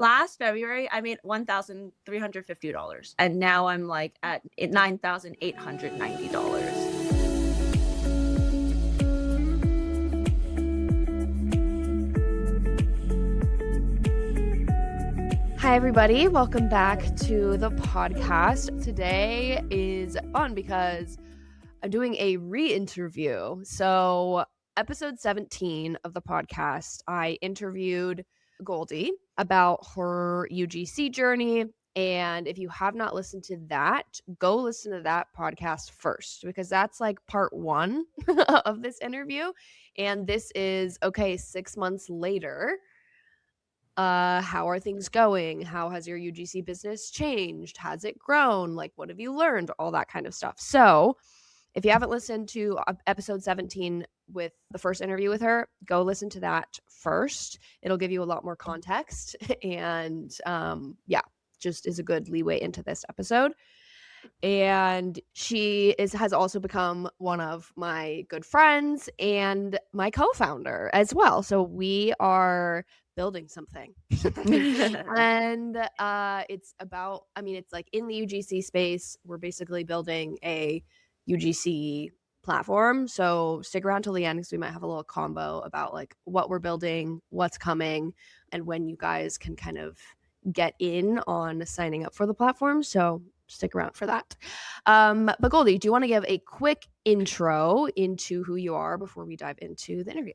Last February, I made $1,350, and now I'm like at $9,890. Hi, everybody. Welcome back to the podcast. Today is fun because I'm doing a re-interview. So, episode 17 of the podcast, I interviewed Goldie about her UGC journey. And if you have not listened to that, go listen to that podcast first because that's like part one of this interview. And this is, okay, 6 months later. How are things going? How has your UGC business changed? Has it grown? Like, what have you learned? All that kind of stuff. So if you haven't listened to episode 17 with the first interview with her, go listen to that first. It'll give you a lot more context and just is a good leeway into this episode. And she has also become one of my good friends and my co-founder as well. So we are building something. And it's about, it's like in the UGC space, we're basically building a UGC platform. So stick around till the end because we might have a little combo about like what we're building, what's coming, and when you guys can kind of get in on signing up for the platform. So stick around for that. But Goldie, do you want to give a quick intro into who you are before we dive into the interview?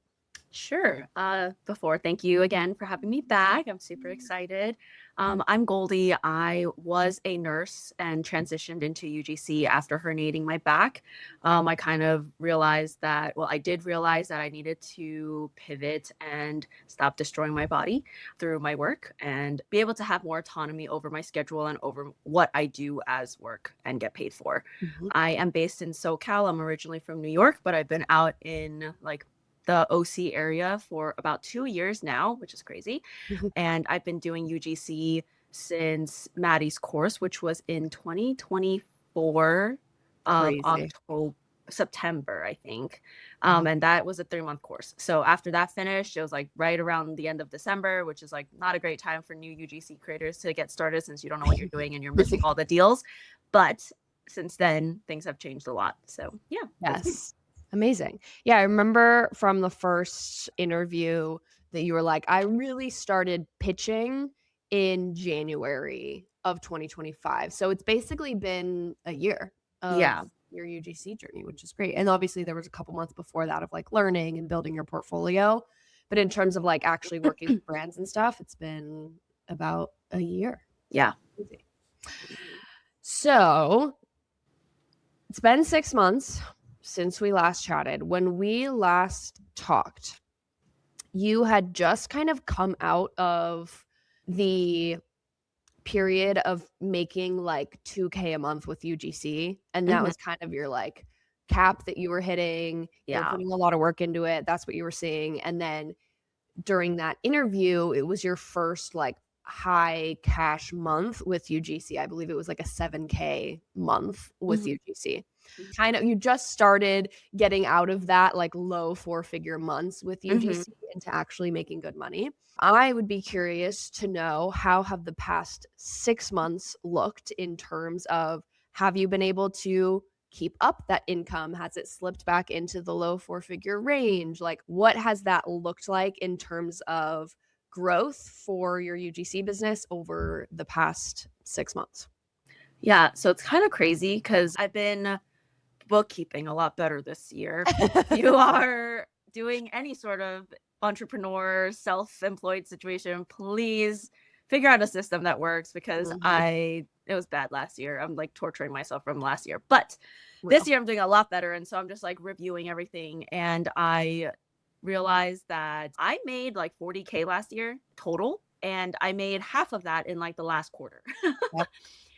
Sure. Thank you again for having me back. I'm super excited. I'm Goldie. I was a nurse and transitioned into UGC after herniating my back. I kind of realized that, I did realize that I needed to pivot and stop destroying my body through my work and be able to have more autonomy over my schedule and over what I do as work and get paid for. Mhm. I am based in SoCal. I'm originally from New York, but I've been out in the OC area for about 2 years now, which is crazy. And I've been doing UGC since Maddie's course, which was in 2024, Crazy. September, I think. And that was a 3-month course. So after that finished, it was like right around the end of December, which is like not a great time for new UGC creators to get started since you don't know what you're doing and you're missing all the deals. But since then, things have changed a lot. So yeah. Yes. Amazing. Yeah, I remember from the first interview that you were like, I really started pitching in January of 2025. So it's basically been a year of your UGC journey, which is great. And obviously there was a couple months before that of like learning and building your portfolio. But in terms of like actually working with brands and stuff, it's been about a year. Yeah. Crazy. So it's been 6 months since we last chatted. When we last talked, you had just kind of come out of the period of making like 2K a month with UGC. And that was kind of your like cap that you were hitting. You were putting a lot of work into it. That's what you were seeing. And then during that interview, it was your first like high cash month with UGC. I believe it was like a 7K month with UGC. Kind of, you just started getting out of that like low 4-figure months with UGC into actually making good money. I would be curious to know, how have the past 6 months looked in terms of, have you been able to keep up that income? Has it slipped back into the low 4-figure range? Like, what has that looked like in terms of growth for your UGC business over the past 6 months? Yeah, so it's kind of crazy because I've been bookkeeping a lot better this year. If you are doing any sort of entrepreneur, self-employed situation, please figure out a system that works because it was bad last year. I'm like torturing myself from last year. But this year I'm doing a lot better. And so I'm just like reviewing everything. And I realized that I made like 40K last year total. And I made half of that in like the last quarter.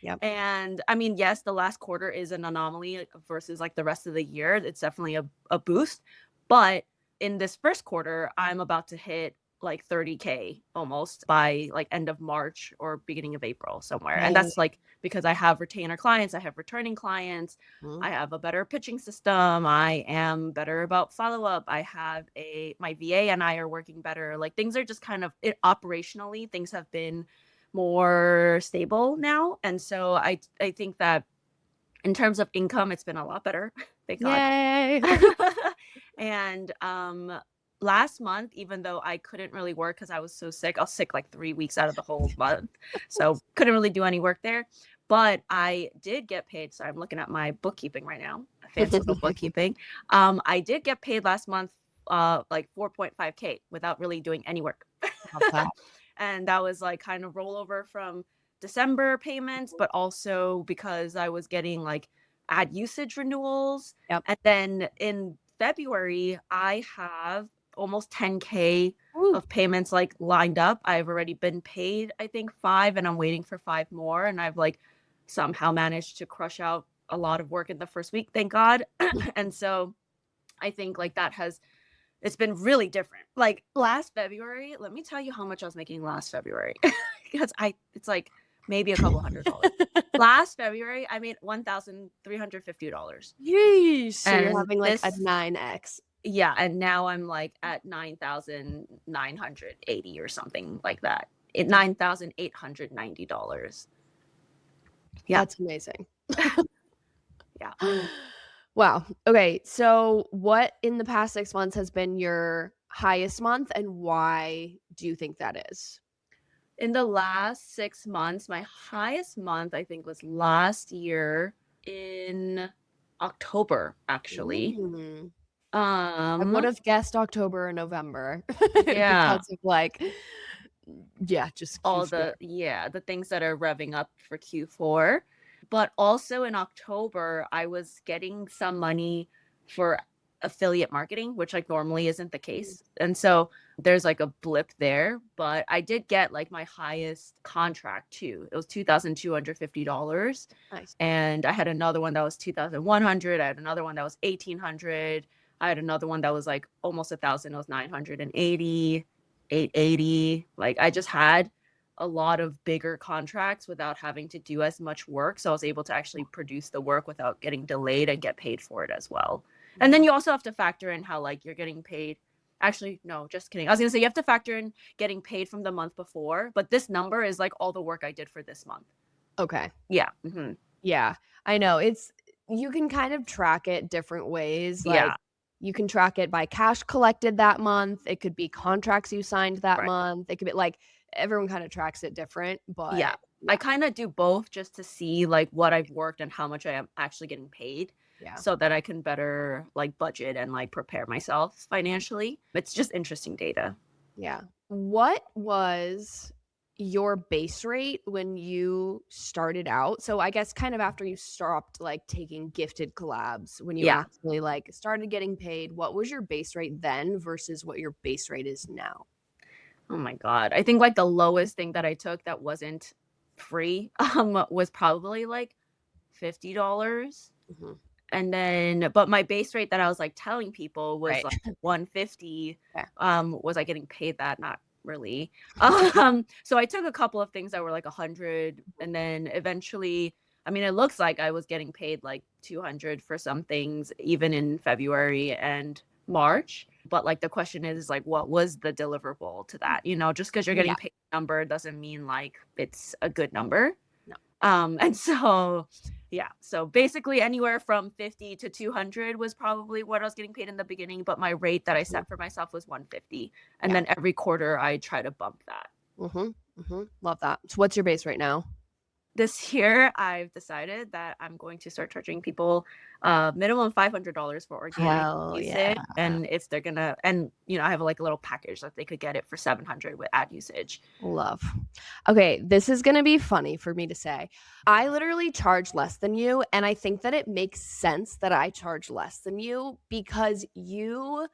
Yep. And I mean, yes, the last quarter is an anomaly versus like the rest of the year. It's definitely a boost. But in this first quarter, I'm about to hit like 30K almost by like end of March or beginning of April somewhere. And Dang. that's like because I have retainer clients, I have returning clients, Mhm. I have a better pitching system, I am better about follow up, I have a my VA and I are working better. Like things are just kind of operationally, things have been more stable now. And so I think that in terms of income, it's been a lot better, thank God. Yay. And last month, even though I couldn't really work because I was so sick, I was sick like 3 weeks out of the whole month. So couldn't really do any work there. But I did get paid. So I'm looking at my bookkeeping right now. Fancy little bookkeeping. I did get paid last month like 4.5K without really doing any work. Love that. And that was like kind of rollover from December payments, but also because I was getting like ad usage renewals. Yep. And then in February, I have almost 10K Woo. of payments like lined up. I've already been paid, I think, five, and I'm waiting for five more. And I've like somehow managed to crush out a lot of work in the first week, thank God. And so I think like that has it's been really different. Like last February, let me tell you how much I was making last February. Because it's like maybe a couple $100. Last February, I made $1,350. Yeesh. So you're And having like a this 9x. yeah, and now I'm like at 9,980 or something like that. $9,890. Yeah. That's amazing. Yeah. Wow. Okay. So what in the past 6 months has been your highest month and why do you think that is? In the last 6 months, my highest month, I think, was last year in October, actually. Mm. I would Um, have guessed October or November yeah, because of like, yeah, just all Q4. the things that are revving up for Q4. But also in October, I was getting some money for affiliate marketing, which like normally isn't the Mm, case. And so there's like a blip there, but I did get like my highest contract too. It was $2,250. nice. And I had another one that was 2,100. I had another one that was 1,800. I had another one that was like almost 1,000. It was 980, 880. Like I just had a lot of bigger contracts without having to do as much work. So I was able to actually produce the work without getting delayed and get paid for it as well. And then Wow. you also have to factor in how like you're getting paid. Actually, no, just kidding. I was gonna say you have to factor in getting paid from the month before, but this number is like all the work I did for this month. Okay. Yeah. Hmm. Yeah. I know. It's you can kind of track it different ways. Like Yeah. you can track it by cash collected that month. It could be contracts you signed that Right. month. It could be like everyone kind of tracks it different, Yeah. but I yeah. kind of do both just to see like what I've worked and how much I am actually getting paid Yeah. so that I can better like budget and like prepare myself financially. It's just interesting data. Yeah. What was your base rate when you started out? So I guess kind of after you stopped like taking gifted collabs, when you Yeah. actually like started getting paid, what was your base rate then versus what your base rate is now? Oh my God. I think like the lowest thing that I took that wasn't free was probably like $50. Mhm. And then but my base rate that I was like telling people was Right. like 150. Okay. Was I getting paid that? Not really. So I took a couple of things that were like 100 and then eventually I mean it looks like I was getting paid like 200 for some things even in February and March. But like the question is like what was the deliverable to that? You know, just because you're Yeah. getting paid a number doesn't mean like it's a good number. No. And so yeah, so basically anywhere from 50 to 200 was probably what I was getting paid in the beginning, but my rate that I Mhm. set for myself was 150. And Yeah. then every quarter I try to bump that. Mhm. Mhm. Love that. So what's your base right now? This year I've decided that I'm going to start charging people minimum $500 for organic Hell yeah. usage. And if they're gonna and you know, I have like a little package that they could get it for 700 with ad usage. Love. Okay, this is gonna be funny for me to say. I literally charge less than you, and I think that it makes sense that I charge less than you because you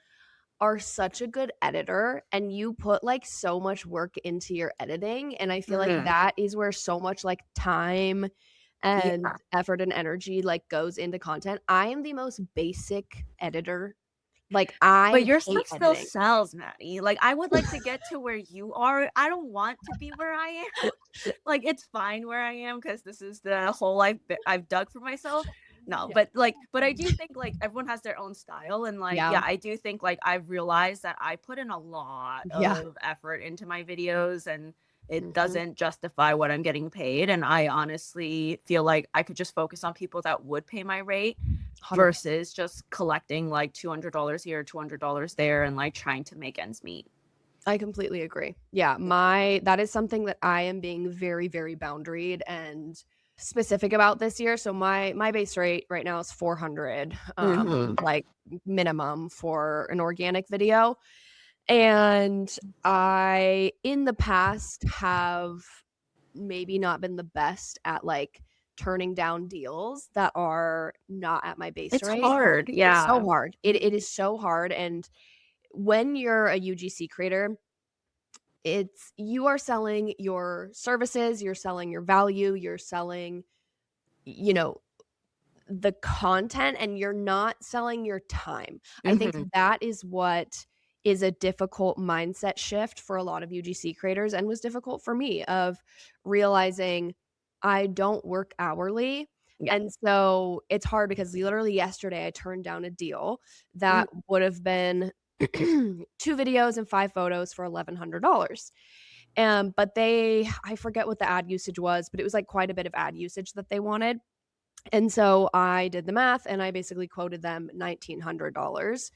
are such a good editor and you put like so much work into your editing. And I feel like Mhm. that is where so much like time and Yeah. effort and energy like goes into content. I am the most basic editor Like, But I your hate stuff still editing. sells, Maddie. Like, I would like to get to where you are. I don't want to be where I am. Like, it's fine where I am because this is the hole I've dug for myself. No, Yeah. but I do think, like, everyone has their own style, and, like, Yeah. yeah, I do think, like, I've realized that I put in a lot Yeah. of effort into my videos, and it Mhm. doesn't justify what I'm getting paid, and I honestly feel like I could just focus on people that would pay my rate 100%. versus just collecting like $200 here, $200 there, and like trying to make ends meet. I completely agree. Yeah, that is something that I am being very, very boundaried and specific about this year. So my base rate right now is 400, Mhm. like minimum for an organic video. And I, in the past, have maybe not been the best at like turning down deals that are not at my base It's rate. hard. It's so Yeah. hard. It is so hard. And when you're a UGC creator, it's you are selling your services, you're selling your value, you're selling, you know, the content, and you're not selling your time. I think Mhm. that is what is a difficult mindset shift for a lot of UGC creators, and was difficult for me, of realizing I don't work hourly. Yeah. And so it's hard because literally yesterday I turned down a deal Mhm. that would have been 2 videos and 5 photos for $1,100. But I forget what the ad usage was, but it was like quite a bit of ad usage that they wanted. And so I did the math and I basically quoted them $1,900.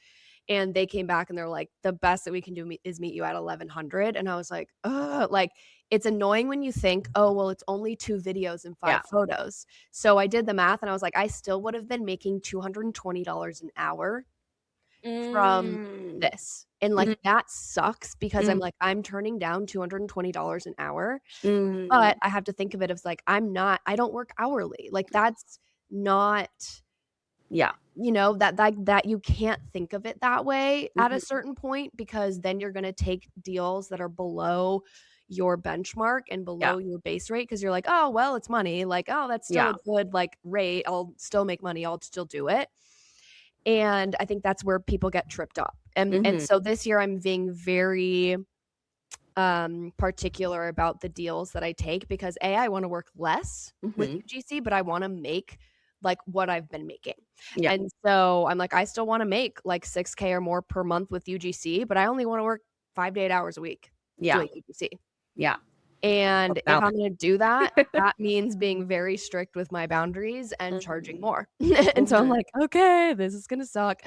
And they came back and they're like, the best that we can do is meet you at 1,100. And I was like, ugh, like it's annoying when you think, oh, well, it's only 2 videos and Yeah. 5 photos. So I did the math and I was like, I still would have been making $220 an hour from Mm. this. And like Mhm. that sucks because I'm Mm. like, I'm turning down $220 an hour, Mm. but I have to think of it as like, I don't work hourly. Like that's not, Yeah. that you can't think of it that way at a Mhm. certain point, because then you're gonna take deals that are below your benchmark and Yeah. below your base rate, because you're like, "Oh, well, it's money." Like, "Oh, that's still a Yeah. good, like, rate. I'll still make money. I'll still do it." And I think that's where people get tripped up. And Mhm. so this year I'm being very particular about the deals that I take, because I want to work less with Mhm. UGC, but I want to make like what I've been making. Yeah. And so I'm like, I still want to make like 6K or more per month with UGC, but I only want to work 5 to 8 hours a week Yeah. doing UGC. Yeah. And Well, if I'm balance. going to do that, that means being very strict with my boundaries and charging Mhm. more. And so I'm Mhm. like, okay, this is going to suck,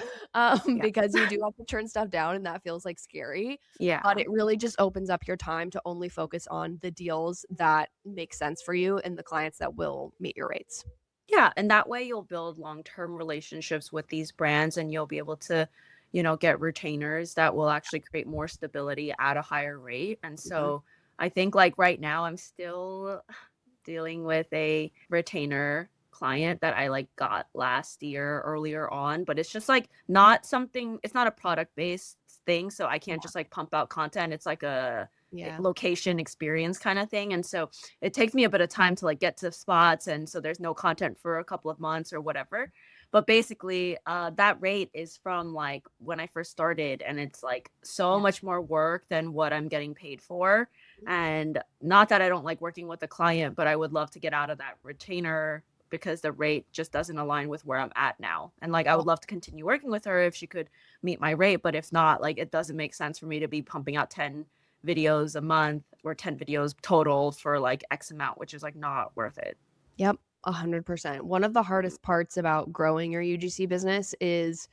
Yeah. because you do have to turn stuff down and that feels like scary. But Yeah. it really just opens up your time to only focus on the deals that make sense for you and the clients that will meet your rates. Yeah, and that way you'll build long-term relationships with these brands and you'll be able to, get retainers that will actually create more stability at a higher rate. And Mhm. so I think like right now I'm still dealing with a retainer client that I like got last year earlier on, but it's just like not something, it's not a product based thing. So I can't Yeah. just like pump out content. It's like a Yeah. location experience kind of thing. And so it takes me a bit of time to like get to spots. And so there's no content for a couple of months or whatever. But basically, that rate is from like when I first started, and it's like so Yeah. much more work than what I'm getting paid for. And not that I don't like working with the client, but I would love to get out of that retainer because the rate just doesn't align with where I'm at now. And like I Oh, would love to continue working with her if she could meet my rate, but if not, like it doesn't make sense for me to be pumping out 10 videos a month or 10 videos total for like X amount, which is like not worth it. yep. 100%. One of the Mhm. hardest parts about growing your UGC business is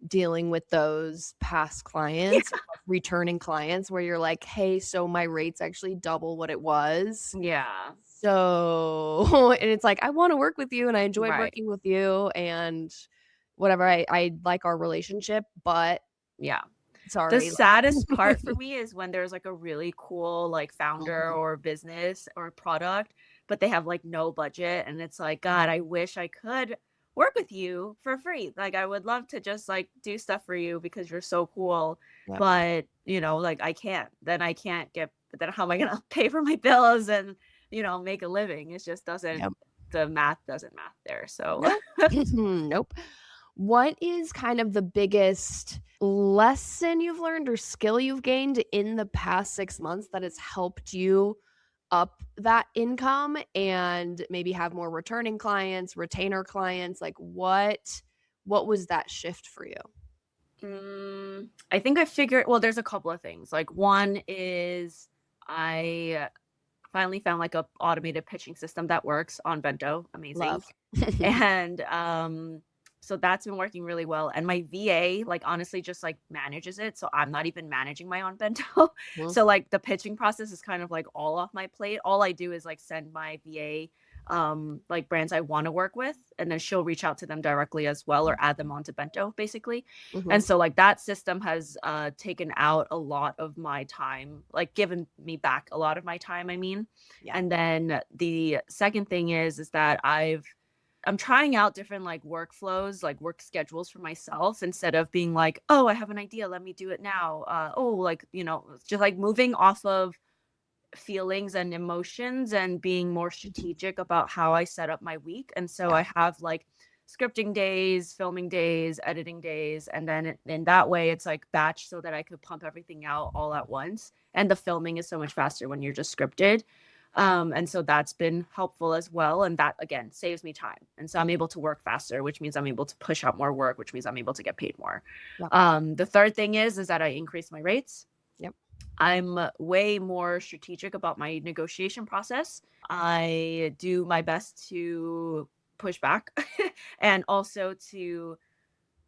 dealing with those past clients, returning clients where you're like, "Hey, so my rate's actually double what it was." Yeah. So and it's like, "I wanna work with you and I enjoyed Right. working with you and whatever, I like our relationship, but Yeah. The sorry." saddest Like part for me is when there's like a really cool like founder Mhm. or business or product, but they have like no budget and it's like, God, I wish I could work with you for free. Like I would love to just like do stuff for you because you're so cool, Yep, but like I can't. Then I can't get but then how am I gonna pay for my bills and make a living? It just doesn't yep. the math doesn't math there. So Nope. Nope. What is kind of the biggest lesson you've learned or skill you've gained in the past 6 months that has helped you up that income and maybe have more returning clients, retainer clients? Like what was that shift for you? I think I figured well, there's a couple of things. Like one is I finally found like a automated pitching system that works on Bento. Amazing. Love. And so that's been working really well. And my VA, like honestly, just like manages it. So I'm not even managing my own bento. Mhm. So like the pitching process is kind of like all off my plate. All I do is like send my VA like brands I want to work with, and then she'll reach out to them directly as well or add them onto bento basically. And Mhm. so like that system has taken out a lot of my time, like given me back a lot of my time, I mean. Yeah. And then the second thing is that I'm trying out different like workflows, like work schedules for myself instead of being like, oh, I have an idea, let me do it now. Oh, like, just like moving off of feelings and emotions and being more strategic about how I set up my week. And so Yeah. I have like scripting days, filming days, editing days, and then in that way it's like batch so that I could pump everything out all at once. And the filming is so much faster when you're just scripted. And so that's been helpful as well. And that again saves me time. And so I'm able to work faster, which means I'm able to push out more work, which means I'm able to get paid more. Yep. The third thing is that I increase my rates. Yep. I'm way more strategic about my negotiation process. I do my best to push back and also to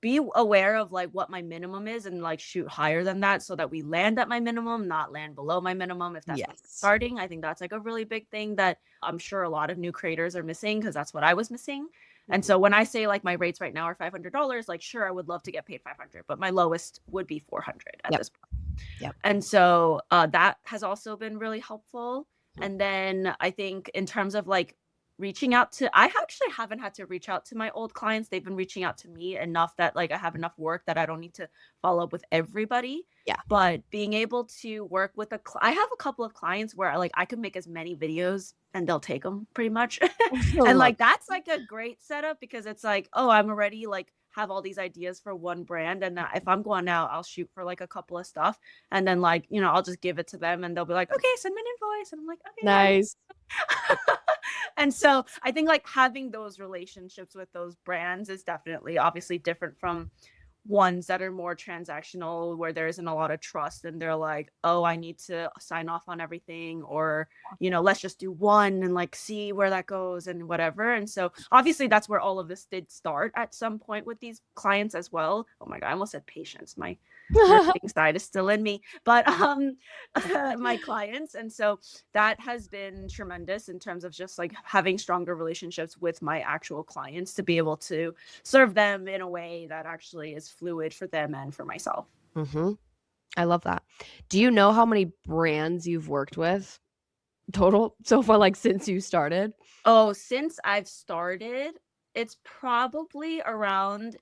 be aware of like what my minimum is and like shoot higher than that so that we land at my minimum, not land below my minimum if that's when you're Yes. starting. I think that's like a really big thing that I'm sure a lot of new creators are missing because that's what I was missing. And Mhm. so when I say like my rates right now are $500, like sure I would love to get paid 500, but my lowest would be 400 at Yep. this point. Yep. And so, that has also been really helpful. Mhm. And then I think in terms of like reaching out to I actually haven't had to reach out to my old clients. They've been reaching out to me enough that like I have enough work that I don't need to follow up with everybody. Yeah. But being able to work with I have a couple of clients where like I could make as many videos and they'll take them pretty much. I And love like that's like a great setup because it's like, oh, I'm already like have all these ideas for one brand and if I'm going out, I'll shoot for like a couple of stuff and then like, I'll just give it to them and they'll be like, "Okay, send me an invoice." And I'm like, "Okay, yeah." nice. And so I think like having those relationships with those brands is definitely obviously different from ones that are more transactional where there isn't a lot of trust and they're like, oh, I need to sign off on everything or let's just do one and like see where that goes and whatever. And so obviously that's where all of this did start at some point with these clients as well. Oh my god, I almost said patience. My marketing side is still in me, but my clients. And so that has been tremendous in terms of just like having stronger relationships with my actual clients to be able to serve them in a way that actually is fluid for them and for myself. Mhm. I love that. Do you know how many brands you've worked with total so far, like, since you started? Oh, since I've started, it's probably around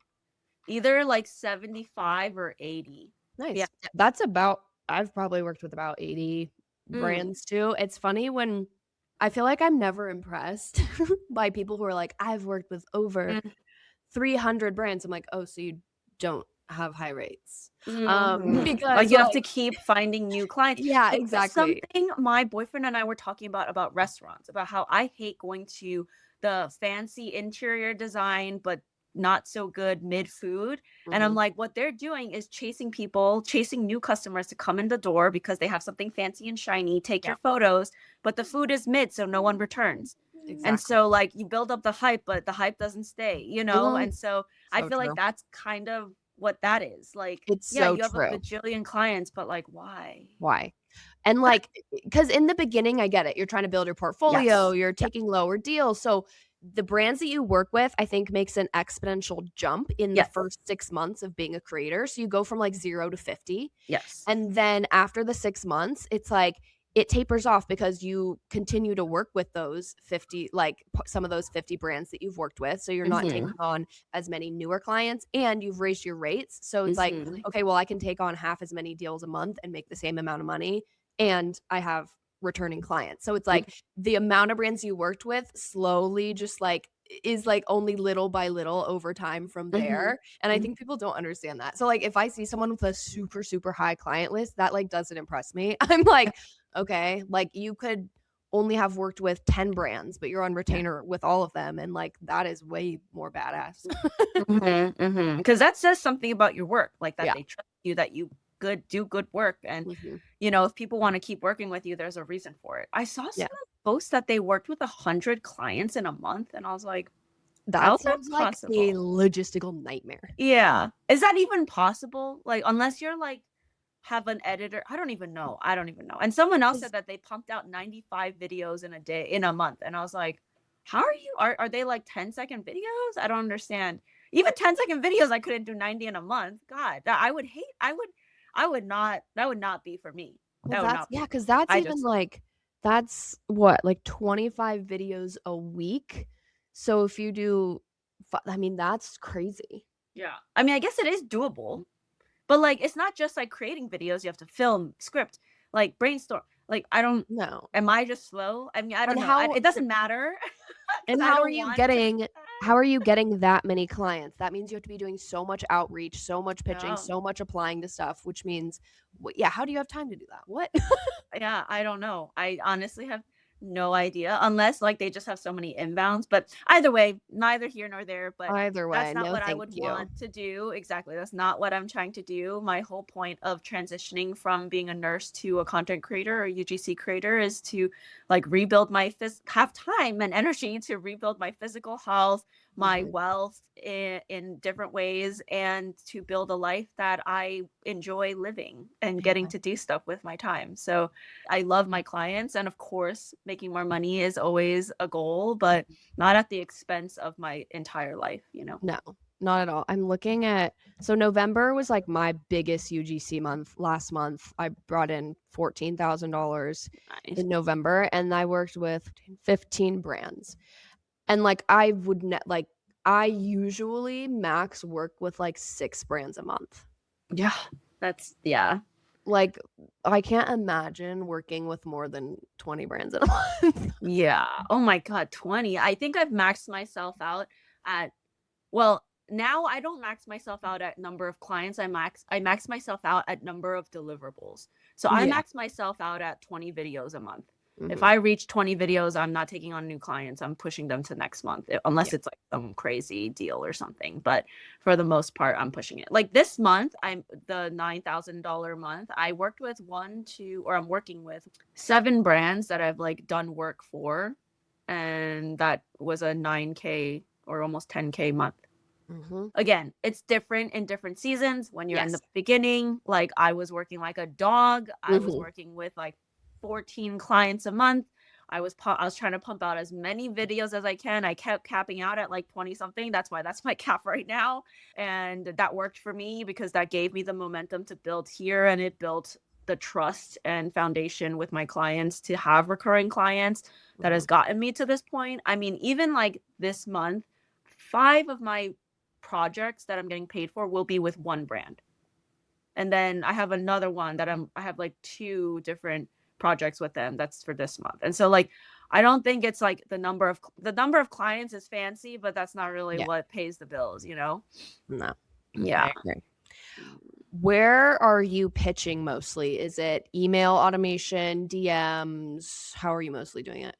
either like 75 or 80. Yeah. Nice. That's about I've probably worked with about 80 Mm, brands too. It's funny when I feel like I'm never impressed by people who are like, "I've worked with over mm, 300 brands." I'm like, "Oh, so you don't have high rates." mhm. Like Because, you have to like keep finding new clients. yeah, This is exactly. something my boyfriend and I were talking about restaurants, about how I hate going to the fancy interior design, but not so good mid food. And I'm Mhm. like, what they're doing is chasing people, chasing new customers to come in the door because they have something fancy and shiny, take your Yeah, photos, but the food is mid, so no one returns. And exactly. so like you build up the hype, but the hype doesn't stay, you know? Mhm. And so I So feel like true. that's kind of what that is. Like, It's yeah, so you have a true. bajillion clients, but like, why? Why? And, like, because in the beginning, I get it. You're trying to build your portfolio, Yes. you're Yeah. taking lower deals, so the brands that you work with, I think, makes an exponential jump in the Yes. first 6 months of being a creator, so you go from, like, 0 to 50, Yes. and then after the 6 months, it's like, it tapers off because you continue to work with those 50 like, some of those 50 brands that you've worked with, so you're not taking Mhm. on as many newer clients, and you've raised your rates, so it's like, Mhm. "Okay, well, I can take on half as many deals a month and make the same amount of money, and I have returning clients." So it's Mhm. like the amount of brands you worked with slowly just, like, is like only little by little over time from Mhm. there. And I Mhm. think people don't understand that. So like if I see someone with a super, super high client list, that like doesn't impress me. I'm Yeah. like, okay, like you could only have worked with 10 brands, but you're on Yeah. retainer with all of them. And like that is way more badass. Mhm. Mhm. 'Cause that says something about your work, like that Yeah. they trust you, that you do good work, and Hmm. if people want to keep working with you, there's a reason for it. I saw Yeah. someone post that they worked with 100 clients in a month, and I was like, That how's that sounds like a possible? logistical nightmare. Yeah. Is that even possible? Like, unless you're like have an editor. I don't even know. I don't even know. And someone else said 'Cause that they pumped out 95 videos in a day, in a month. And I was like, how are they like 10-second videos? I don't understand. Even 10-second videos I couldn't do 90 in a month. God, I would hate I would not that would not be for me. well, That would that's not be yeah, for because me. that's I even just like that's what, like 25 videos a week? So if you do I mean, that's crazy. yeah. I mean, I guess it is doable. But, like, it's not just, like, creating videos, you have to film, script, like, brainstorm. Like, I don't No. am I just slow? I mean, I don't And know. how It doesn't matter and because I how are don't you want to. getting that many clients? That means you have to be doing so much outreach, so much pitching, Yeah. so much applying to stuff, which means yeah, how do you have time to do that? What? Yeah, I don't know. I honestly have no idea unless, like, they just have so many inbounds, but either way, neither here nor there, but Either that's way, not no what I thank would you. want to do. Exactly, that's not what I'm trying to do. My whole point of transitioning from being a nurse to a content creator or UGC creator is to, like, rebuild my have time and energy to rebuild my physical health, my Mhm. wealth in different ways, and to build a life that I enjoy living and getting Yeah. to do stuff with my time. So I love my clients, and of course, making more money is always a goal, but not at the expense of my entire life. No, not at all. I'm looking at so November was like my biggest UGC month. Last month, I brought in $14,000 Nice. in November and I worked with 15 brands. And like I would like I usually max work with like 6 brands a month. Yeah. Yeah. Like I can't imagine working with more than 20 brands in a month. Yeah. Oh my God, 20. I think I've maxed myself out at, well, now I don't max myself out at number of clients. I max myself out at number of deliverables. So I Yeah. max myself out at 20 videos a month. If Mhm. I reach 20 videos, I'm not taking on new clients. I'm pushing them to next month, Yeah. unless it's like some crazy deal or something. But for the most part, I'm pushing it. Like this month, I'm the $9,000 month. I worked with I'm working with 7 brands that I've like done work for, and that was a 9K or almost 10K month. Mhm. Again, it's different in different seasons. When you're in Yes. the beginning, like I was working like a dog. I was Mhm. working with like 14 clients a month. I was trying to pump out as many videos as I can. I kept capping out at like 20 something. That's why that's my cap right now. And that worked for me because that gave me the momentum to build here, and it built the trust and foundation with my clients to have recurring clients that has Mhm. gotten me to this point. I mean, even like this month, 5 of my projects that I'm getting paid for will be with one brand. And then I have another one that I have like 2 different projects with them that's for this month. And so like I don't think it's like the number of clients is fancy, but that's not really Yeah. what pays the bills. No. Yeah. I agree. Where are you pitching mostly? Is it email automation, DMs? How are you mostly doing it?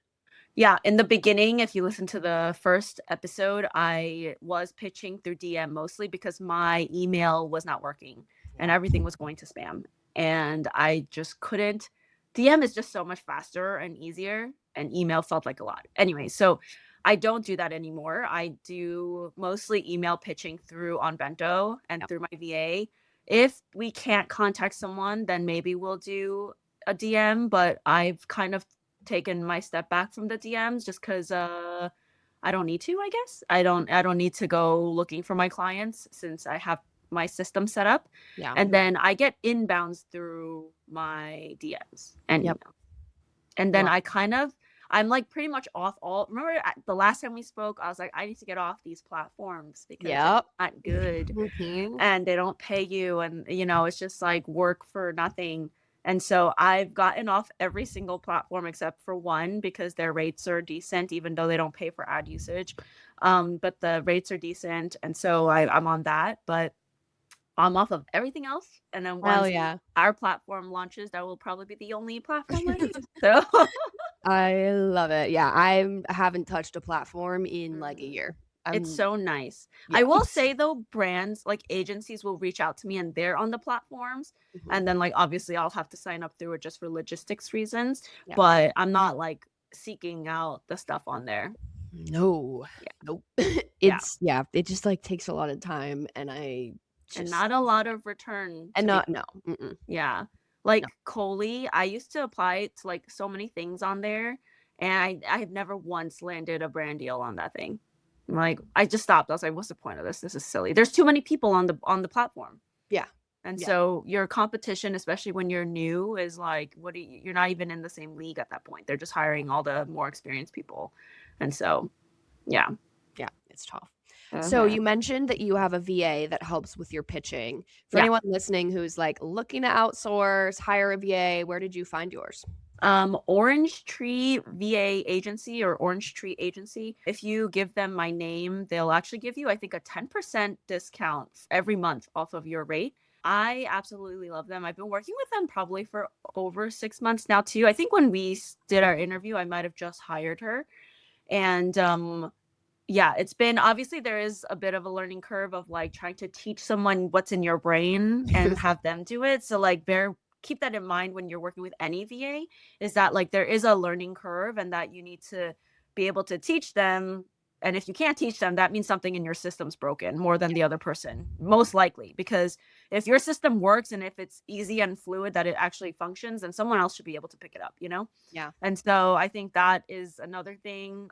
Yeah, in the beginning, if you listen to the first episode, I was pitching through DM mostly because my email was not working and Yeah. everything was going to spam. And I just couldn't. DM is just so much faster and easier, and email felt like a lot. Anyway, so I don't do that anymore. I do mostly email pitching through on Bento and Yep. through my VA. If we can't contact someone, then maybe we'll do a DM, but I've kind of taken my step back from the DMs just because I don't need to, I guess. I don't need to go looking for my clients since I have my system set up. Yeah. And then I get inbounds through my DMs and Yep. email. And then Love. I'm like pretty much off all. Remember the last time we spoke, I was like, I need to get off these platforms because they're Yep. not good Mhm. and they don't pay you, and it's just like work for nothing. And so I've gotten off every single platform except for one because their rates are decent, even though they don't pay for ad usage. But the rates are decent. And so I'm on that. But I'm off of everything else. And then Hell once yeah. our platform launches, that will probably be the only platform I use. So I love it. Yeah, I haven't touched a platform in, like, a Mhm. year. It's I'm so nice. yeah. I will say though, brands, like agencies will reach out to me and they're on the platforms. Mhm. And then like obviously I'll have to sign up through it just for logistics reasons, Yeah. but I'm not like seeking out the stuff on there. No. Yeah. Nope. Yeah. It's yeah, it just, like, takes a lot of time, and I And just not a lot of return and to be not no. Mm-mm. yeah. No. Like Coley, I used to apply to like so many things on there and I have never once landed a brand deal on that thing. Like I just stopped. I was like, what's the point of this? This is silly. There's too many people on the platform. Yeah. And Yeah. so your competition, especially when you're new, is like, you're not even in the same league at that point. They're just hiring all the more experienced people. And so, yeah. Yeah, it's tough. So Mhm. you mentioned that you have a VA that helps with your pitching. For Yeah. anyone listening who's, like, looking to outsource, hire a VA, where did you find yours? Orange Tree VA Agency or Orange Tree Agency. If you give them my name, they'll actually give you, I think, a 10% discount every month off of your rate. I absolutely love them. I've been working with them probably for over 6 months now, too. I think when we did our interview, I might have just hired her. And yeah, it's been obviously there is a bit of a learning curve of like trying to teach someone what's in your brain and have them do it. So like keep that in mind when you're working with any VA is that like there is a learning curve and that you need to be able to teach them. And if you can't teach them, that means something in your system's broken more than the other person, most likely. Because if your system works and if it's easy and fluid that it actually functions, then someone else should be able to pick it up, you know? Yeah. And so I think that is another thing.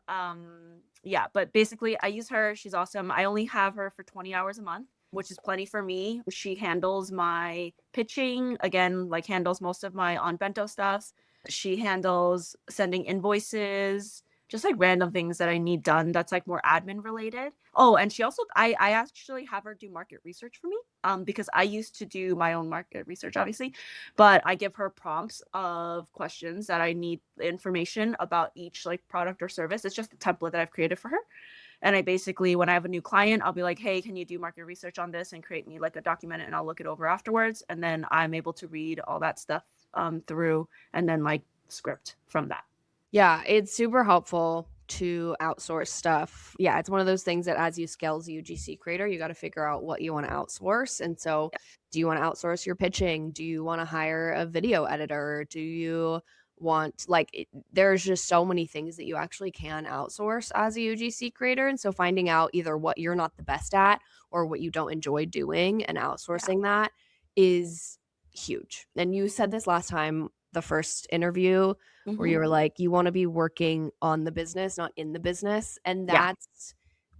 Yeah, but basically I use her. She's awesome. I only have her for 20 hours a month, which is plenty for me. She handles my pitching, again, like handles most of my on bento stuff. She handles sending invoices, just like random things that I need done that's like more admin related. Oh, and she also I actually have her do market research for me. Because I used to do my own market research, obviously, but I give her prompts of questions that I need information about each like product or service. It's just a template that I've created for her. And I basically, when I have a new client, I'll be like, hey, can you do market research on this and create me like a document and I'll look it over afterwards. And then I'm able to read all that stuff through and then like script from that. Yeah, it's super helpful to outsource stuff. Yeah, it's one of those things that as you scale as a UGC creator, you got to figure out what you want to outsource. And so, Yeah. do you want to outsource your pitching? Do you want to hire a video editor? Do you want there's just so many things that you actually can outsource as a UGC creator. And so finding out either what you're not the best at or what you don't enjoy doing and Yeah. outsourcing that is huge. And you said this last time, the first interview where Hmm. you were like, you wanna be working on the business, not in the business, and Yeah.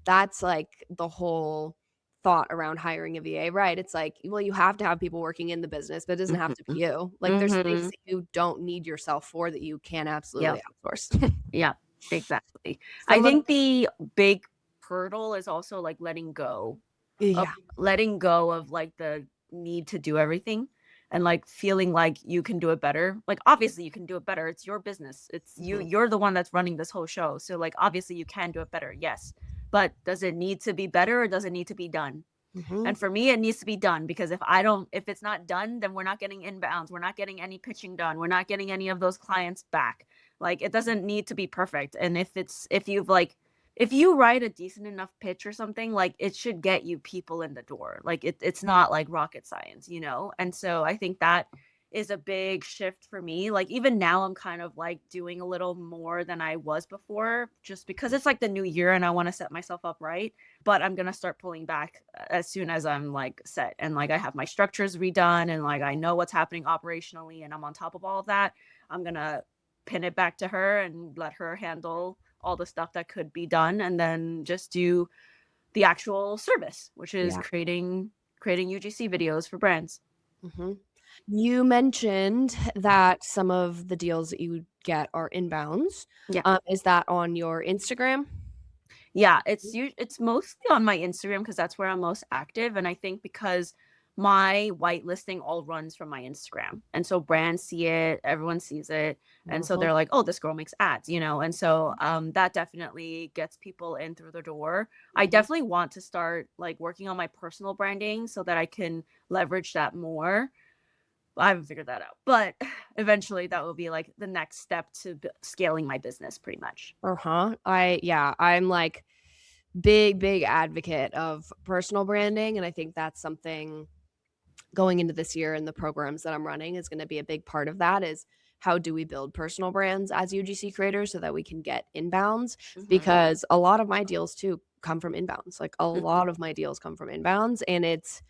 that's, like, the whole thought around hiring a VA, right? It's like, well, you have to have people working in the business, but it doesn't have to be Hmm. you. Like, there's things Hmm. that you don't need yourself for that you can Yep. absolutely outsource. Yeah. Exactly. I Some of think the big hurdle is also like Yeah. letting go of like the need to do everything and like feeling like you can do it better. Like obviously you can do it better. It's your business. It's you Mhm. you're the one that's running this whole show. So like obviously you can do it better. Yes. But does it need to be better or does it need to be done? Mhm. And for me it needs to be done because if it's not done, then we're not getting inbounds. We're not getting any pitching done. We're not getting any of those clients back. Like it doesn't need to be perfect. And if you write a decent enough pitch or something, like it should get you people in the door. Like it's not like rocket science, you know? And so I think that is a big shift for me. Like even now I'm kind of like doing a little more than I was before just because it's like the new year and I want to set myself up right. But I'm going to start pulling back as soon as I'm like set and like I have my structures redone and like I know what's happening operationally and I'm on top of all of that. I'm going to pin it back to her and let her handle all the stuff that could be done and then just do the actual service, which is Yeah. creating UGC videos for brands. Mhm. You mentioned that some of the deals that you get are inbounds. Yeah. Is that on your Instagram? Yeah, it's mostly on my Instagram because that's where I'm most active, and I think because my whitelisting all runs from my Instagram. And so brands see it, everyone sees it. And so Mhm. they're like, oh, this girl makes ads, you know? And so that definitely gets people in through the door. I Mhm. definitely want to start like working on my personal branding so that I can leverage that more. I haven't figured that out, but eventually that will be like the next step to scaling my business pretty much. Uh-huh. I'm like big advocate of personal branding, and I think that's something going into this year and the programs that I'm running is going to be a big part of that is how do we build personal brands as UGC creators so that we can get inbounds, Hmm. because a lot of my deals too come from inbounds. Like a Hmm. lot of my deals come from inbounds, and it's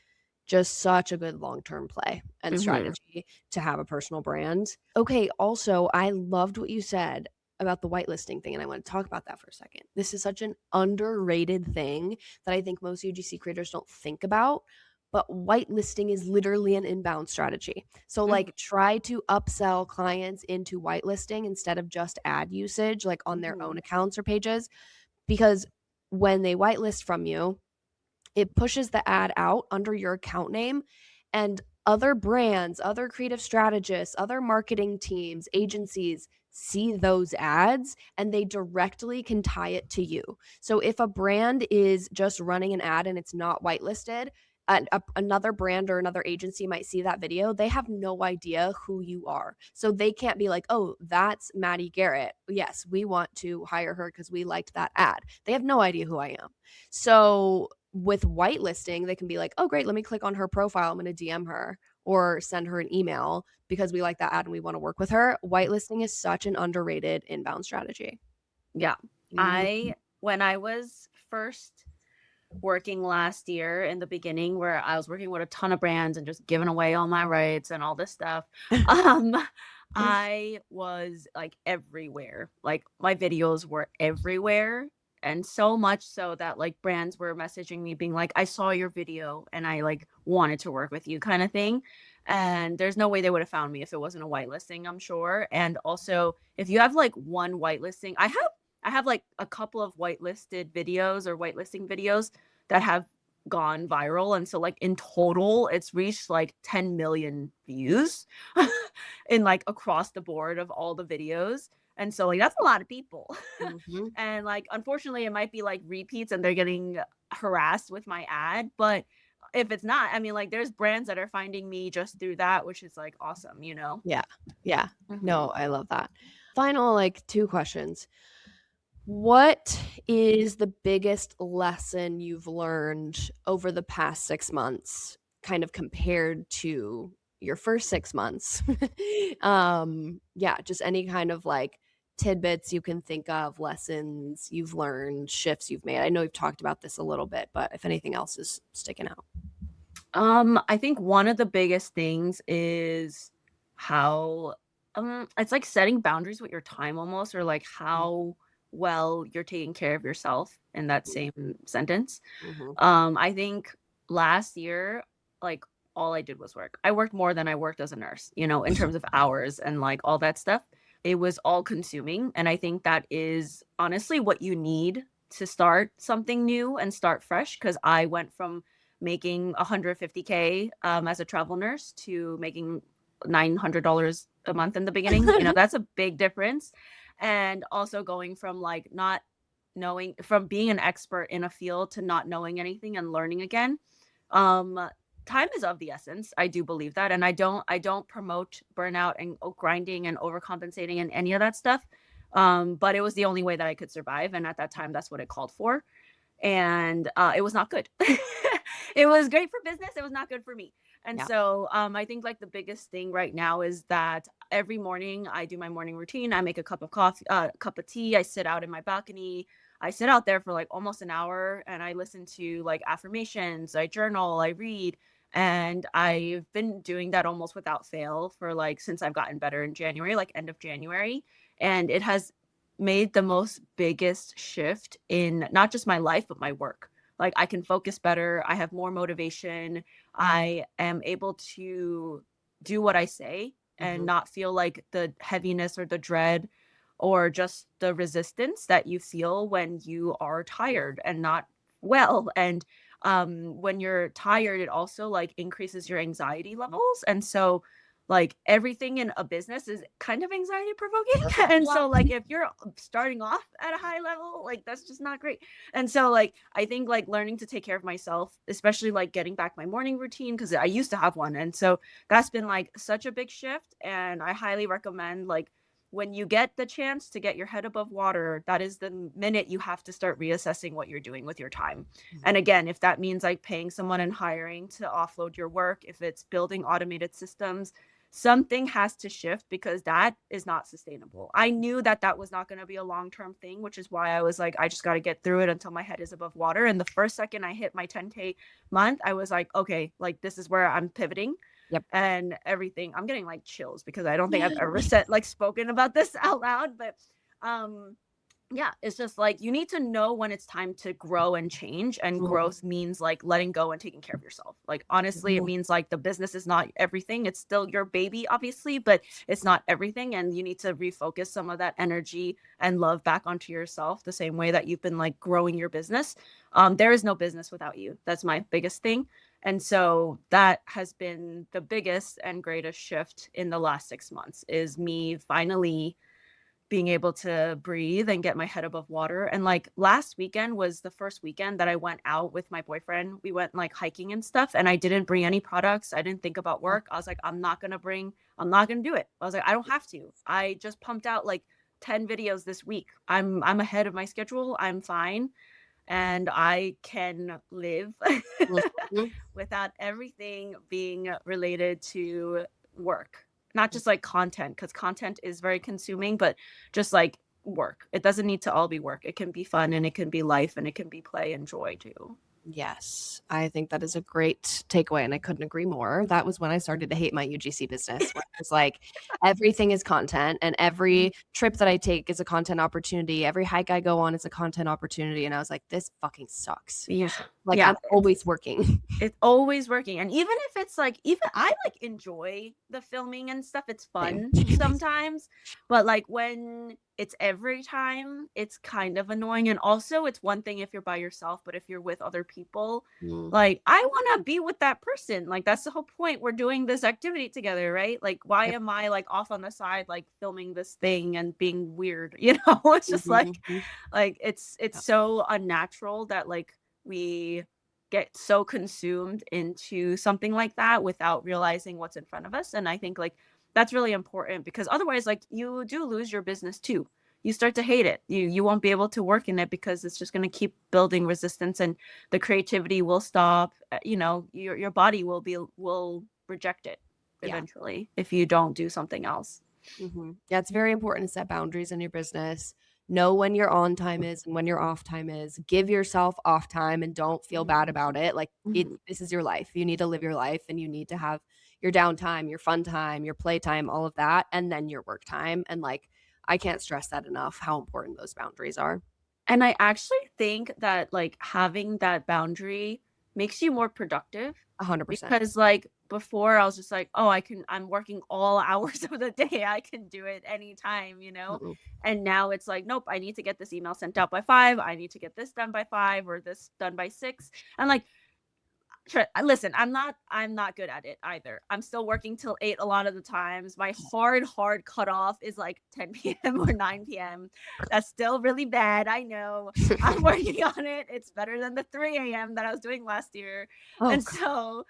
just such a good long-term play and Hmm. strategy to have a personal brand. Okay, also, I loved what you said about the whitelisting thing, and I want to talk about that for a second. This is such an underrated thing that I think most UGC creators don't think about, but whitelisting is literally an inbound strategy. So, Hmm. like, try to upsell clients into whitelisting instead of just ad usage, like on their Hmm. own accounts or pages, because when they whitelist from you, it pushes the ad out under your account name, and other brands, other creative strategists, other marketing teams, agencies see those ads and they directly can tie it to you. So if a brand is just running an ad and it's not whitelisted, another brand or another agency might see that video. They have no idea who you are. So they can't be like, oh, that's Maddie Garrett. Yes, we want to hire her because we liked that ad. They have no idea who I am. So with whitelisting, they can be like, oh, great, let me click on her profile. I'm going to DM her or send her an email because we like that ad and we want to work with her. Whitelisting is such an underrated inbound strategy. Yeah. Mhm. When I was first working last year in the beginning where I was working with a ton of brands and just giving away all my rights and all this stuff. Um, I was like everywhere. Like my videos were everywhere. And so much so that like brands were messaging me being like, I saw your video and I like wanted to work with you kind of thing. And there's no way they would have found me if it wasn't a whitelisting, I'm sure. And also if you have like one whitelisting, I have like a couple of whitelisted videos or whitelisting videos that have gone viral. And so like in total, it's reached like 10 million views in like across the board of all the videos. And so like that's a lot of people. Mhm. And like unfortunately it might be like repeats and they're getting harassed with my ad. But if it's not, I mean like there's brands that are finding me just through that, which is like awesome, you know? Yeah. Yeah. Hmm. No, I love that. Final, like, 2 questions. What is the biggest lesson you've learned over the past 6 months, kind of compared to your first 6 months? Yeah, just any kind of, like, tidbits you can think of, lessons you've learned, shifts you've made. I know you've talked about this a little bit, but if anything else is sticking out. I think one of the biggest things is how it's like setting boundaries with your time almost, or like Mm, how well you're taking care of yourself in that mm, same sentence. mhm, I think last year, like all I did was work. I worked more than I worked as a nurse, you know, in terms of hours and like all that stuff. It was all consuming. And I think that is honestly what you need to start something new and start fresh. Cause I went from making 150K as a travel nurse to making $900 a month in the beginning. You know, that's a big difference. And also going from like not knowing, from being an expert in a field to not knowing anything and learning again. Um, Time is of the essence. I do believe that. And I don't promote burnout and grinding and overcompensating and any of that stuff. But it was the only way that I could survive. And at that time, that's what it called for. And it was not good. It was great for business. It was not good for me. And yeah. so I think like the biggest thing right now is that every morning I do my morning routine. I make a cup of coffee, cup of tea. I sit out in my balcony. I sit out there for like almost an hour and I listen to like affirmations. I journal. I read. And I've been doing that almost without fail for like since I've gotten better in January, like end of January. And it has made the most biggest shift in not just my life, but my work. Like I can focus better. I have more motivation. I am able to do what I say and Mhm, not feel like the heaviness or the dread or just the resistance that you feel when you are tired and not well. And when you're tired, it also like increases your anxiety levels. And so like everything in a business is kind of anxiety provoking. And Yeah. so like if you're starting off at a high level, like that's just not great. And so like I think like learning to take care of myself, especially like getting back my morning routine because I used to have one. And so that's been like such a big shift. And I highly recommend like when you get the chance to get your head above water, that is the minute you have to start reassessing what you're doing with your time. And again, if that means like paying someone and hiring to offload your work, if it's building automated systems, something has to shift because that is not sustainable. I knew that that was not going to be a long-term thing, which is why I was like, I just got to get through it until my head is above water. And the first second I hit my 10K month, I was like, okay, like this is where I'm pivoting Yep. and everything. I'm getting like chills because I don't think I've ever said like spoken about this out loud, but um yeah, it's just like you need to know when it's time to grow and change. And Mhm. growth means like letting go and taking care of yourself. Like, honestly, it Mhm. means like the business is not everything. It's still your baby, obviously, but it's not everything. And you need to refocus some of that energy and love back onto yourself the same way that you've been like growing your business. There is no business without you. That's my biggest thing. And so that has been the biggest and greatest shift in the last 6 months is me finally being able to breathe and get my head above water. And like last weekend was the first weekend that I went out with my boyfriend. We went like hiking and stuff, and I didn't bring any products. I didn't think about work. I was like, I'm not gonna do it. I was like, I don't have to. I just pumped out like 10 videos this week. I'm ahead of my schedule. I'm fine. And I can live Mhm. without everything being related to work. Not just like content, because content is very consuming, but just like work. It doesn't need to all be work. It can be fun and it can be life and it can be play and joy too. Yes, I think that is a great takeaway, and I couldn't agree more. That was when I started to hate my UGC business, where it was like everything is content, and every trip that I take is a content opportunity. Every hike I go on is a content opportunity, and I was like, "This fucking sucks." Yeah. Like, Yeah. I'm always working. It's always working, and even if it's, like even I, like, enjoy the filming and stuff, it's Same. fun sometimes, but, like, when it's every time, it's kind of annoying, and also, it's one thing if you're by yourself, but if you're with other people, Mm, like, I wanna be with that person, like, that's the whole point, we're doing this activity together, right? Like, why yep. am I, like, off on the side, like, filming this thing and being weird, you know? It's just Mhm, mhm. like, it's Yep. so unnatural that, like, we get so consumed into something like that without realizing what's in front of us. And I think like that's really important because otherwise like you do lose your business too. You start to hate it. You won't be able to work in it because it's just going to keep building resistance and the creativity will stop. You know, your body will reject it Yeah. eventually if you don't do something else. Yeah, it's very important to set boundaries in your business. Know when your on time is and when your off time is. Give yourself off time and don't feel bad about it. Like Mhm. this is your life. You need to live your life and you need to have your downtime, your fun time, your play time, all of that, and then your work time. And like I can't stress that enough how important those boundaries are. And I actually think that, like, having that boundary makes you more productive 100%. because, like, before I was just like, "Oh, I'm working all hours of the day. I can do it anytime," you know? Mm-mm. And now it's like, "Nope, I need to get this email sent out by 5. I need to get this done by 5 or this done by 6." I'm like, sure. Listen, I'm not good at it either. I'm still working till 8 a lot of the times. My hard cutoff is like 10 p.m. or 9 p.m. That's still really bad. I know. I'm working on it. It's better than the 3 a.m. that I was doing last year. Oh And god. so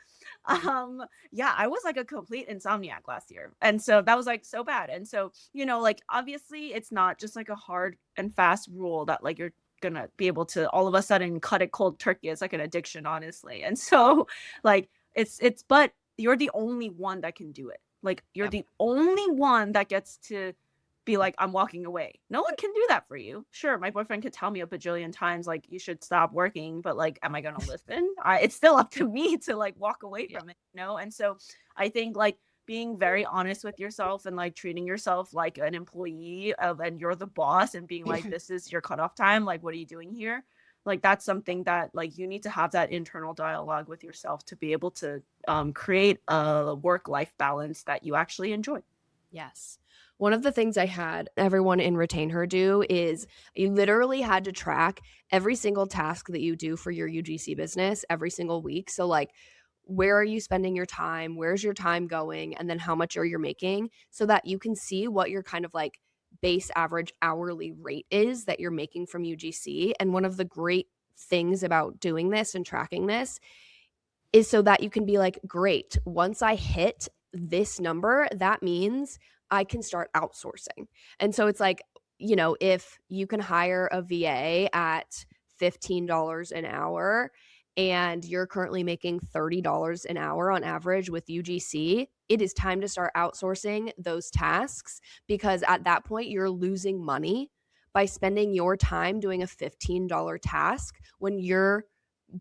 yeah, I was like a complete insomniac last year. And so that was like so bad. And so, like obviously it's not just like a hard and fast rule that like you're gonna be able to all of a sudden cut it cold turkey. It's like an addiction, honestly. And so, like, but you're the only one that can do it. Like, you're Yep. the only one that gets to be like, I'm walking away. No one can do that for you. Sure, my boyfriend could tell me a bajillion times, like, you should stop working, but like, am I gonna listen? It's still up to me to like walk away Yeah. from it, And so I think like being very honest with yourself and like treating yourself like an employee of and you're the boss and being like this is your cutoff time, like what are you doing here, like that's something that like you need to have that internal dialogue with yourself to be able to create a work life balance that you actually enjoy. Yes. One of the things I had everyone in Retain Her do is you literally had to track every single task that you do for your UGC business every single week. So, like, where are you spending your time? Where's your time going? And then how much are you making so that you can see what your kind of like base average hourly rate is that you're making from UGC. And one of the great things about doing this and tracking this is so that you can be like, great, once I hit this number, that means I can start outsourcing. And so it's like, if you can hire a VA at $15 an hour and you're currently making $30 an hour on average with UGC, it is time to start outsourcing those tasks because at that point you're losing money by spending your time doing a $15 task when your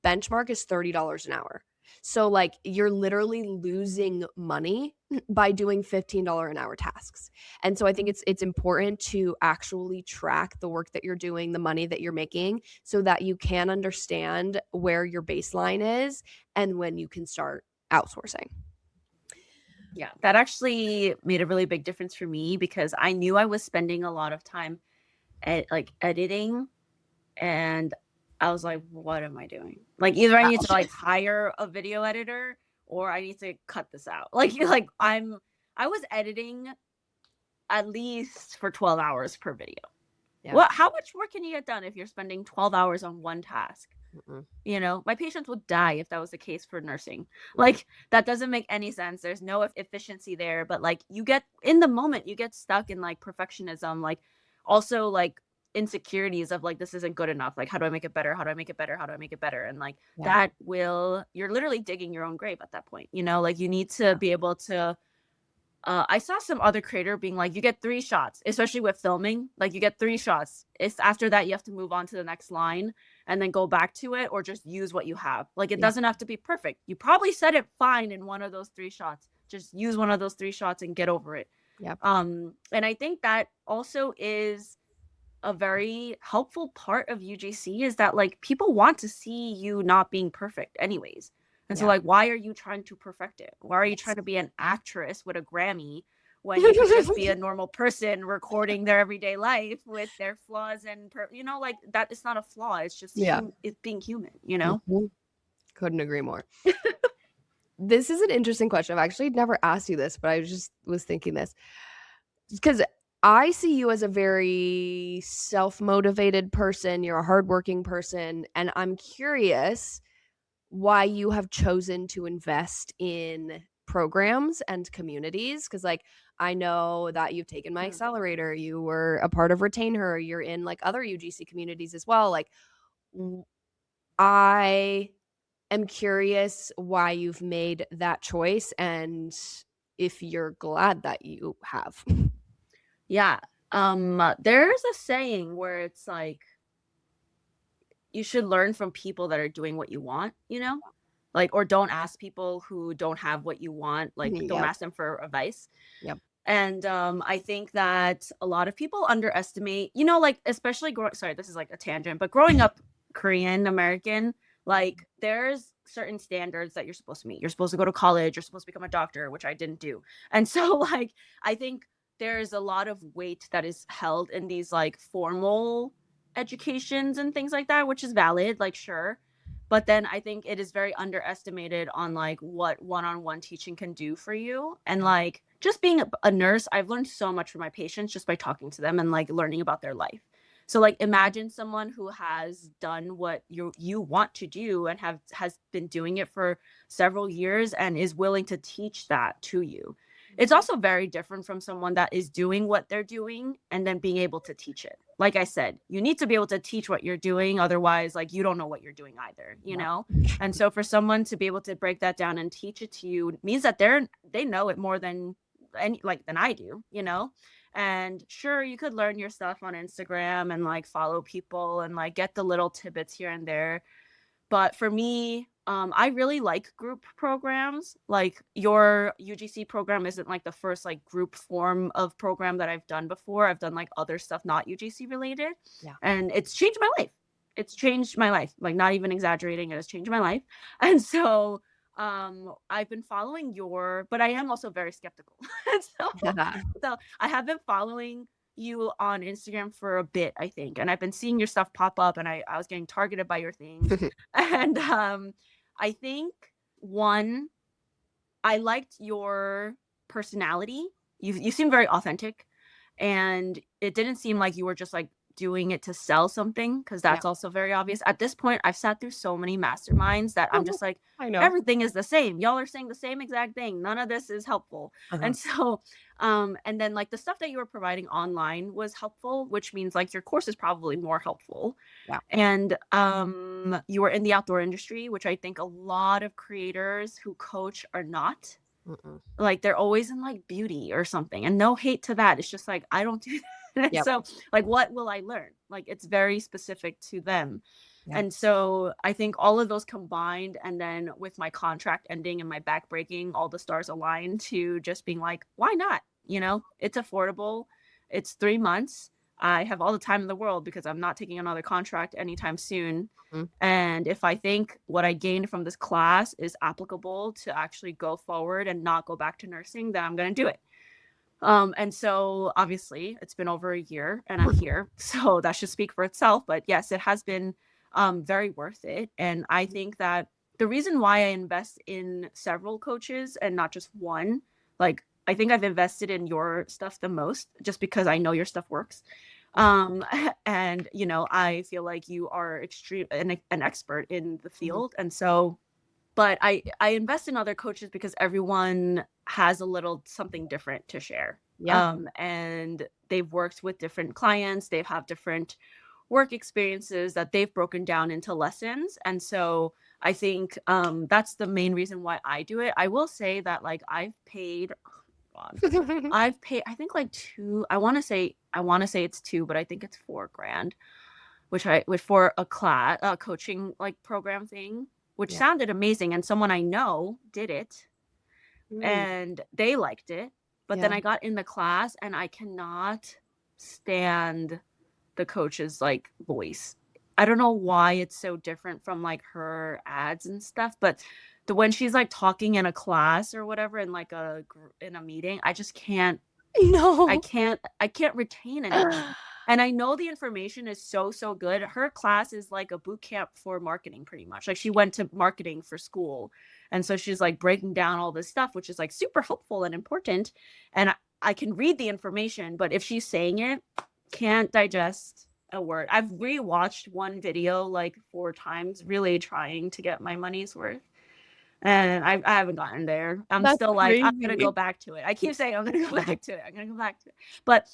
benchmark is $30 an hour. So like you're literally losing money by doing $15 an hour tasks. And so I think it's important to actually track the work that you're doing, the money that you're making so that you can understand where your baseline is and when you can start outsourcing. Yeah, that actually made a really big difference for me because I knew I was spending a lot of time like editing, and I was like, what am I doing? Like either I need to like hire a video editor or I need to cut this out. Like I was editing at least for 12 hours per video. Yeah. What how much work can you get done if you're spending 12 hours on one task? Mm-mm. You know, my patients would die if that was the case for nursing. Like that doesn't make any sense. There's no efficiency there, but like you get in the moment, you get stuck in like perfectionism, like also like insecurities of like this isn't good enough. Like how do I make it better? How do I make it better? How do I make it better? And like Yeah. you're literally digging your own grave at that point. You know, like you need to be able to I saw some other creator being like, you get 3 shots, especially with filming. Like you get 3 shots. It's after that you have to move on to the next line and then go back to it or just use what you have. Like it Yeah. doesn't have to be perfect. You probably said it fine in one of those 3 shots. Just use one of those 3 shots and get over it. Yep. And I think that also is a very helpful part of UGC is that like people want to see you not being perfect anyways. And so Yeah. like why are you trying to perfect it? Why are you Yes. trying to be an actress with a Grammy when you could just be a normal person recording their everyday life with their flaws and like that is not a flaw. It's just Yeah. it's being human, you know? Mhm. Couldn't agree more. This is an interesting question. I've actually never asked you this, but I just was thinking this because I see you as a very self-motivated person. You're a hardworking person, and I'm curious why you have chosen to invest in programs and communities. Because, like, I know that you've taken my accelerator, you were a part of Retain Her, you're in like other UGC communities as well. Like, I am curious why you've made that choice and if you're glad that you have. Yeah. There's a saying where it's like you should learn from people that are doing what you want, you know? Like, or don't ask people who don't have what you want. Like, don't Yep. ask them for advice. Yep. And I think that a lot of people underestimate, like, especially sorry, this is like a tangent, but growing up Korean American, like, there's certain standards that you're supposed to meet. You're supposed to go to college, you're supposed to become a doctor, which I didn't do. And so, like, I think there's a lot of weight that is held in these like formal educations and things like that, which is valid, like, sure. But then I think it is very underestimated on like what one-on-one teaching can do for you. And like just being a nurse, I've learned so much from my patients just by talking to them and like learning about their life. So like imagine someone who has done what you want to do and has been doing it for several years and is willing to teach that to you. It's also very different from someone that is doing what they're doing and then being able to teach it. Like I said, you need to be able to teach what you're doing. Otherwise, like you don't know what you're doing either, you know? And so for someone to be able to break that down and teach it to you means that they know it more than than I do, you know? And sure, you could learn your stuff on Instagram and like follow people and like get the little tidbits here and there. But for me, I really like group programs. Like your UGC program isn't like the first like group form of program that I've done before. I've done like other stuff not UGC related. Yeah. And it's changed my life. It's changed my life. Like not even exaggerating, it has changed my life. And so I've been following but I am also very skeptical. so, Yeah. so I have been following you on Instagram for a bit, I think, and I've been seeing your stuff pop up, and I was getting targeted by your things, and I think one, I liked your personality. You seem very authentic, and it didn't seem like you were just like doing it to sell something because Yeah. that's also very obvious. At this point, I've sat through so many masterminds that I'm just like, I know. everything is the same. Y'all are saying the same exact thing. None of this is helpful. Uh-huh. And so, and then like the stuff that you were providing online was helpful, which means like your course is probably more helpful. Yeah. And you were in the outdoor industry, which I think a lot of creators who coach are not. Mm-mm. Like, they're always in, like, beauty or something, and no hate to that, it's just like, I don't do that, and Yep. so, like, what will I learn? Like, it's very specific to them, Yeah. and so, I think all of those combined, and then with my contract ending and my back breaking, all the stars aligned to just being like, "Why not?" You know? It's affordable, it's 3 months, I have all the time in the world because I'm not taking another contract anytime soon, Mhm. and if I think what I gained from this class is applicable to actually go forward and not go back to nursing, then I'm going to do it. And so obviously it's been over a year and I'm here. So that should speak for itself. But yes, it has been very worth it. And I think that the reason why I invest in several coaches and not just one, like I think I've invested in your stuff the most just because I know your stuff works. Um, and I feel like you are an expert in the Mhm. field. And so but I invest in other coaches because everyone has a little something different to share. Yeah. And they've worked with different clients, they have different work experiences that they've broken down into lessons. And so I think that's the main reason why I do it. I will say that like God, I've paid I think like two, I want to say it's two, but I think it's 4 grand which for a class coaching like program thing, which Yeah. sounded amazing, and someone I know did it Mm. and they liked it. But Yeah. then I got in the class and I cannot stand the coach's like voice. I don't know why it's so different from like her ads and stuff, but the when she's like talking in a class or whatever in like in a meeting, I just can't I No. can't I can't retain anything. And I know the information is so, so good. Her class is like a boot camp for marketing pretty much. Like she went to marketing for school. And so she's like breaking down all this stuff, which is like super helpful and important. And I can read the information, but if she's saying it, can't digest a word. I've rewatched one video like 4 times, really trying to get my money's worth. And I haven't gotten there. I'm That's still like, I'm gonna go crazy. back to it. I keep saying I'm gonna go back to it. I'm gonna go back to it. But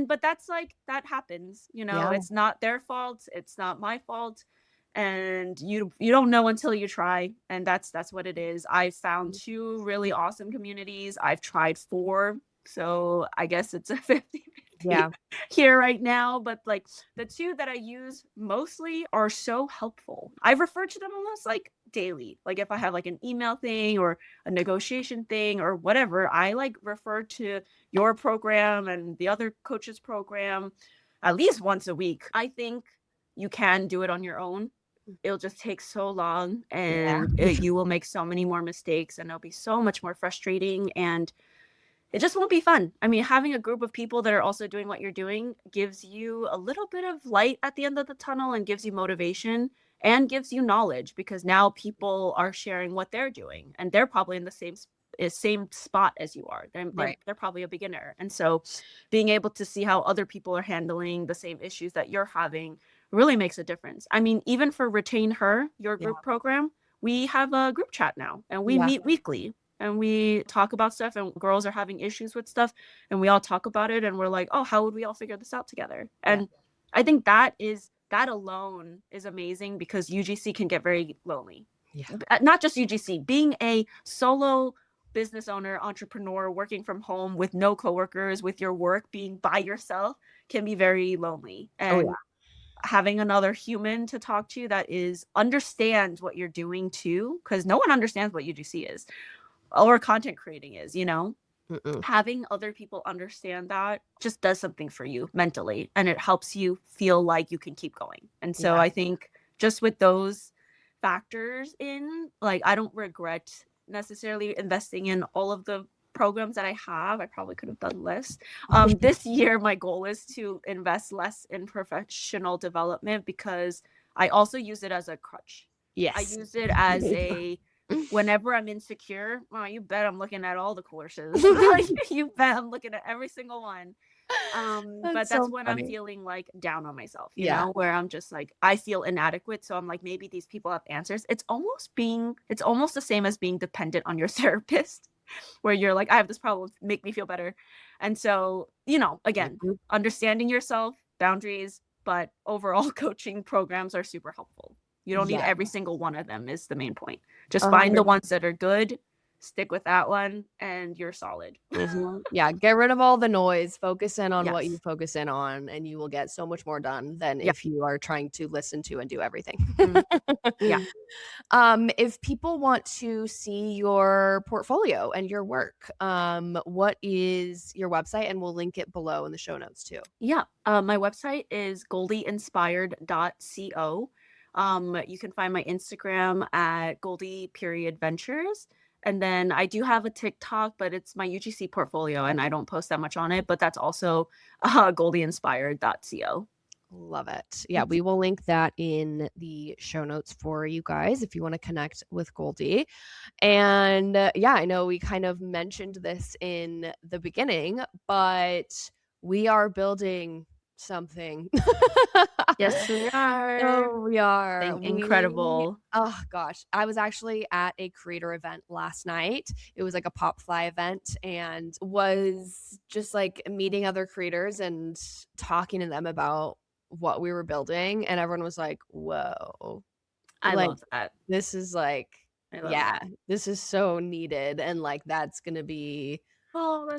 but that's like that happens. Yeah. It's not their fault. It's not my fault. And you don't know until you try. And that's what it is. I found 2 really awesome communities. I've tried 4. So I guess it's a 50-50 Yeah. here right now. But like the 2 that I use mostly are so helpful. I refer to them almost like daily. Like if I have like an email thing or a negotiation thing or whatever, I like refer to your program and the other coach's program at least once a week. I think you can do it on your own. It'll just take so long Yeah. and you will make so many more mistakes and it'll be so much more frustrating and it just won't be fun. I mean, having a group of people that are also doing what you're doing gives you a little bit of light at the end of the tunnel and gives you motivation and gives you knowledge because now people are sharing what they're doing and they're probably in the same spot as you are. Right. They're probably a beginner. And so being able to see how other people are handling the same issues that you're having really makes a difference. I mean, even for Retain Her, your Yeah. group program, we have a group chat now and we Yeah. meet weekly and we talk about stuff and girls are having issues with stuff and we all talk about it and we're like, "Oh, how would we all figure this out together?" Yeah. And I think that alone is amazing because UGC can get very lonely. Yeah. Not just UGC, being a solo business owner, entrepreneur, working from home with no coworkers, with your work being by yourself can be very lonely. Oh yeah. And having another human to talk to that is understands what you're doing too, because no one understands what UGC is or content creating is. Mm-mm. Having other people understand that just does something for you mentally and it helps you feel like you can keep going. And so Yeah. I think just with those factors in. Like, I don't regret necessarily investing in all of the programs that I have. I probably could have done less. This year, my goal is to invest less in professional development because I also use it as a crutch. I Yes. use it as a whenever I'm insecure, well, you bet I'm looking at all the courses. Like, you bet I'm looking at every single one. But That's that's so when I'm funny. feeling like down on myself, Yeah. where I'm just like, I feel inadequate. So I'm like, maybe these people have answers. It's almost the same as being dependent on your therapist, where you're like, I have this problem, make me feel better. And so, again, Mhm. understanding yourself, boundaries, but overall coaching programs are super helpful. You don't need Yeah. every single one of them is the main point. Just find the 100. ones that are good, stick with that one, and you're solid. Mhm. Yeah, get rid of all the noise, focus in on what you Yes. focus in on, and you will get so much more done than Yeah. if you are trying to listen to and do everything. Mhm. Yeah. If people want to see your portfolio and your work, what is your website? And we'll link it below in the show notes too. Yeah. My website is goldieinspired.co. You can find my Instagram at goldie.ventures. And then I do have a TikTok, but it's my UGC portfolio and I don't post that much on it, but that's also goldieinspired.co. Love it. Yeah, we will link that in the show notes for you guys if you want to connect with Goldie. And yeah, I know we kind of mentioned this in the beginning, but we are building something. Yes, we are. Oh, we are. Incredible. Oh gosh, I was actually at a creator event last night. It was like a pop fly event and was just like meeting other creators and talking to them about what we were building. And everyone was like, whoa, I like love that. this is like, I love yeah, that. this is so needed. And like, that's going to be Oh,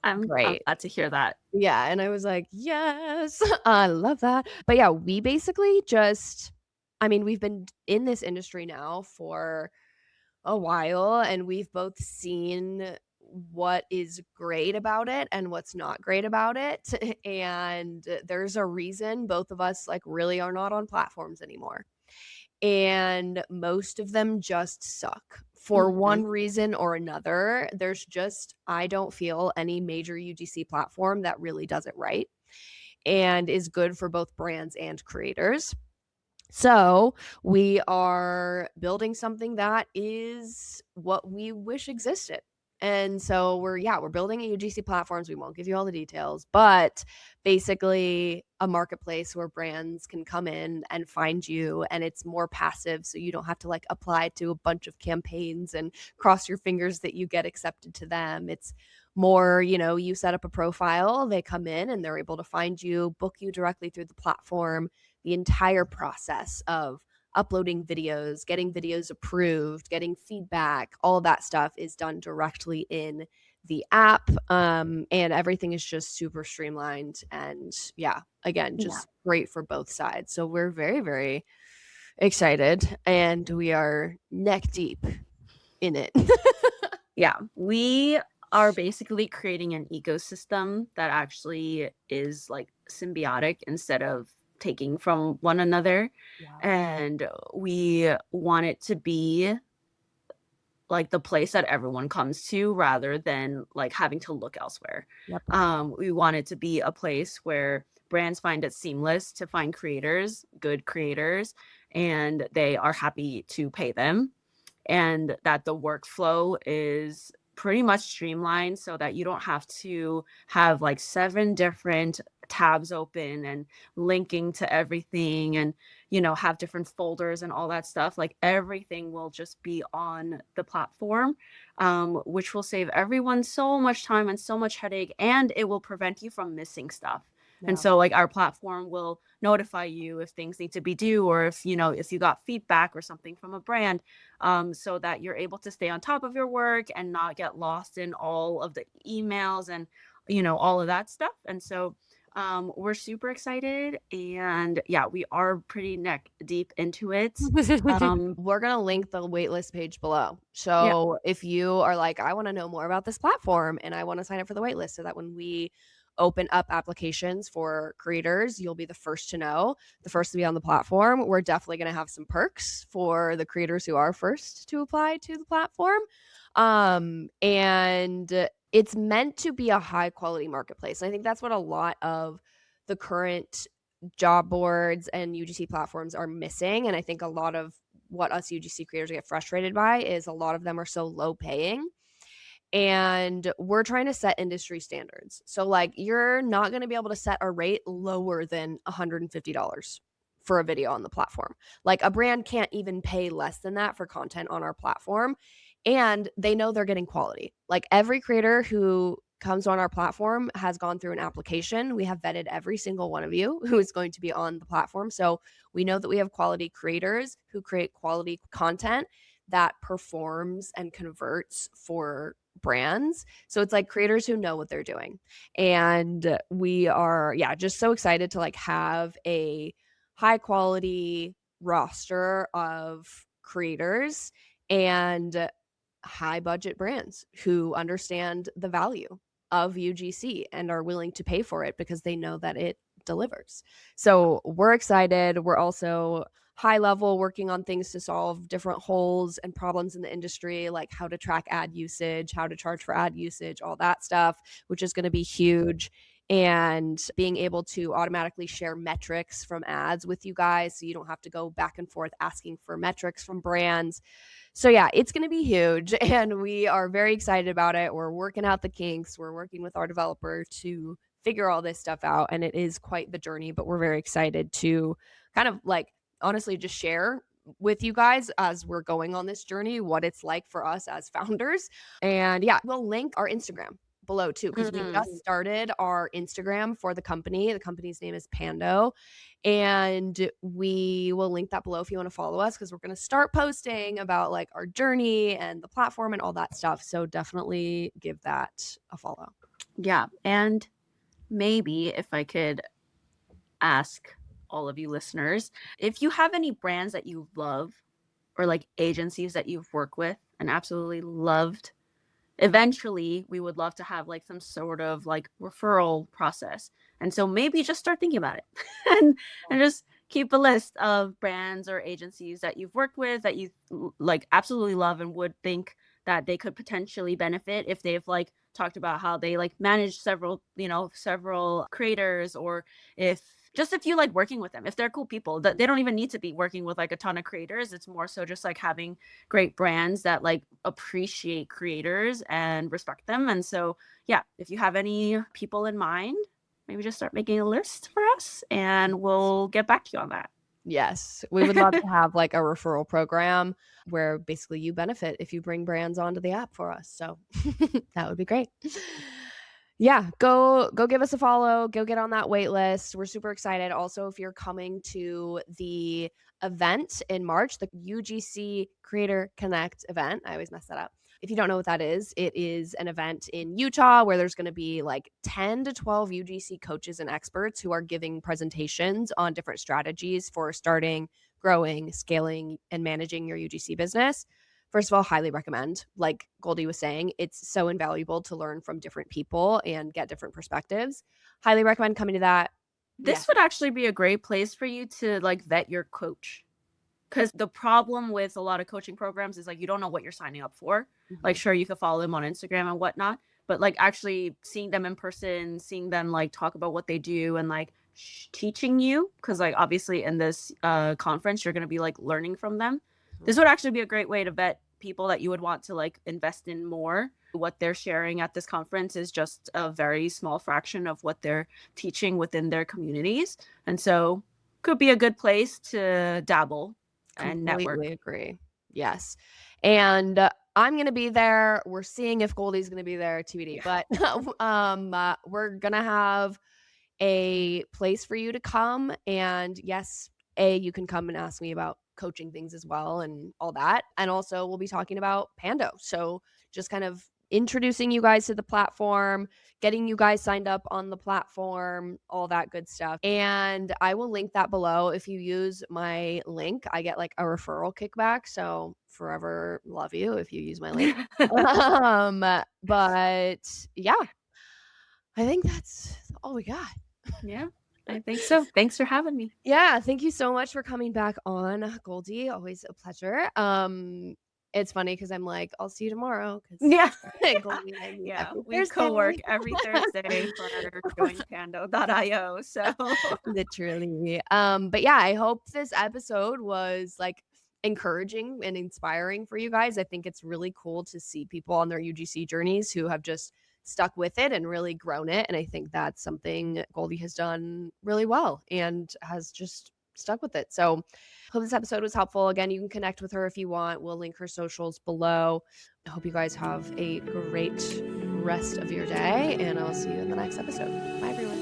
I'm great. glad to hear that. Yeah, and I was like, "Yes, I love that." But yeah, we basically just I mean, we've been in this industry now for a while and we've both seen what is great about it and what's not great about it. And there's a reason both of us like really are not on platforms anymore. And most of them just suck for Mhm. one reason or another. There's just, I don't feel any major UGC platform that really does it right and is good for both brands and creators. So we are building something that is what we wish existed. And so we're building a UGC platforms. We won't give you all the details, but basically a marketplace where brands can come in and find you and it's more passive. So you don't have to like apply to a bunch of campaigns and cross your fingers that you get accepted to them. It's more, you set up a profile, they come in and they're able to find you, book you directly through the platform. The entire process of uploading videos, getting videos approved, getting feedback, all that stuff is done directly in the app. And everything is just super streamlined. And yeah, again, Yeah. just great for both sides. So we're very, very excited and we are neck deep in it. Yeah, we are basically creating an ecosystem that actually is like symbiotic instead of taking from one another. Yeah. And we want it to be like the place that everyone comes to rather than like having to look elsewhere. Yep. We want it to be a place where brands find it seamless to find creators, good creators, and they are happy to pay them and that the workflow is pretty much streamlined so that you don't have to have like 7 different tabs open and linking to everything and have different folders and all that stuff. Like everything will just be on the platform, which will save everyone so much time and so much headache, and it will prevent you from missing stuff. And Yeah. so like our platform will notify you if things need to be due or if you got feedback or something from a brand, so that you're able to stay on top of your work and not get lost in all of the emails and all of that stuff. And so we're super excited, and yeah, we are pretty neck deep into it. We're going to link the waitlist page below. Yeah. So if you are like, I want to know more about this platform and I want to sign up for the waitlist so that when we open up applications for creators, you'll be the first to know, the first to be on the platform. We're definitely going to have some perks for the creators who are first to apply to the platform. And it's meant to be a high quality marketplace. I think that's what a lot of the current job boards and UGC platforms are missing. And I think a lot of what us UGC creators get frustrated by is a lot of them are so low paying. And we're trying to set industry standards. So like you're not going to be able to set a rate lower than $150 for a video on the platform. Like a brand can't even pay less than that for content on our platform, and they know they're getting quality. Like every creator who comes on our platform has gone through an application. We have vetted every single one of you who is going to be on the platform. So we know that we have quality creators who create quality content that performs and converts for brands. So it's like creators who know what they're doing. And we are, yeah, just so excited to like have a high quality roster of creators and high budget brands who understand the value of UGC and are willing to pay for it because they know that it delivers. So we're excited. We're also high level working on things to solve different holes and problems in the industry, like how to track ad usage, how to charge for ad usage, all that stuff, which is going to be huge. And being able to automatically share metrics from ads with you guys so you don't have to go back and forth asking for metrics from brands. So yeah, it's going to be huge and we are very excited about it. We're working out the kinks. We're working with our developer to figure all this stuff out, and it is quite the journey, but we're very excited to kind of like honestly just share with you guys as we're going on this journey what it's like for us as founders. And yeah, we'll link our Instagram below too, because we just started our Instagram for the company. The company's name is Pando, and we will link that below if you want to follow us, because we're going to start posting about like our journey and the platform and all that stuff. So definitely give that a follow. Yeah. And maybe if I could ask all of you listeners, if you have any brands that you love or like agencies that you've worked with and absolutely loved, eventually we would love to have like some sort of like referral process. And so maybe just start thinking about it and just keep a list of brands or agencies that you've worked with that you like absolutely love and would think that they could potentially benefit if they've like talked about how they like manage several, several creators, or if you like working with them, if they're cool people, that they don't even need to be working with like a ton of creators. It's more so just like having great brands that like appreciate creators and respect them. And so, yeah, if you have any people in mind, maybe just start making a list for us and we'll get back to you on that. Yes, we would love to have like a referral program where basically you benefit if you bring brands onto the app for us. So that would be great. Yeah, go give us a follow, go get on that wait list. We're super excited. Also, if you're coming to the event in March, the UGC Creator Connect event, I always mess that up. If you don't know what that is, it is an event in Utah where there's going to be like 10 to 12 UGC coaches and experts who are giving presentations on different strategies for starting, growing, scaling, and managing your UGC business. First of all, highly recommend. Like Goldie was saying, it's so invaluable to learn from different people and get different perspectives. Highly recommend coming to that. This would actually be a great place for you to like vet your coach. Because the problem with a lot of coaching programs is like you don't know what you're signing up for. Like, sure, you could follow them on Instagram and whatnot, but like actually seeing them in person, seeing them like talk about what they do and like teaching you, because like obviously in this conference you're going to be like learning from them. This would actually be a great way to vet people that you would want to like invest in more. What they're sharing at this conference is just a very small fraction of what they're teaching within their communities, and so could be a good place to dabble and network. Completely agree. Yes. And I'm going to be there. We're seeing if Goldie's going to be there, TBD. Yeah. But we're going to have a place for you to come. And yes, you can come and ask me about coaching things as well and all that. And also we'll be talking about Pando. So just kind of introducing you guys to the platform, getting you guys signed up on the platform, all that good stuff. And I will link that below. If you use my link, I get like a referral kickback. So forever love you if you use my link. But yeah, I think that's all we got. Yeah, I think so. Thanks for having me. Yeah, thank you so much for coming back on, Goldie. Always a pleasure. It's funny because I'm like, I'll see you tomorrow because Yeah. Goldie and I meet Yeah, every we co-work Thursday. every Thursday for joinpando.io. So Literally. But yeah, I hope this episode was like encouraging and inspiring for you guys. I think it's really cool to see people on their UGC journeys who have just stuck with it and really grown it. And I think that's something Goldie has done really well and has just stuck with it. So hope this episode was helpful. Again, you can connect with her if you want. We'll link her socials below. I hope you guys have a great rest of your day, and I'll see you in the next episode. Bye, everyone.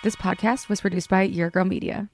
this podcast was produced by Your Girl Media.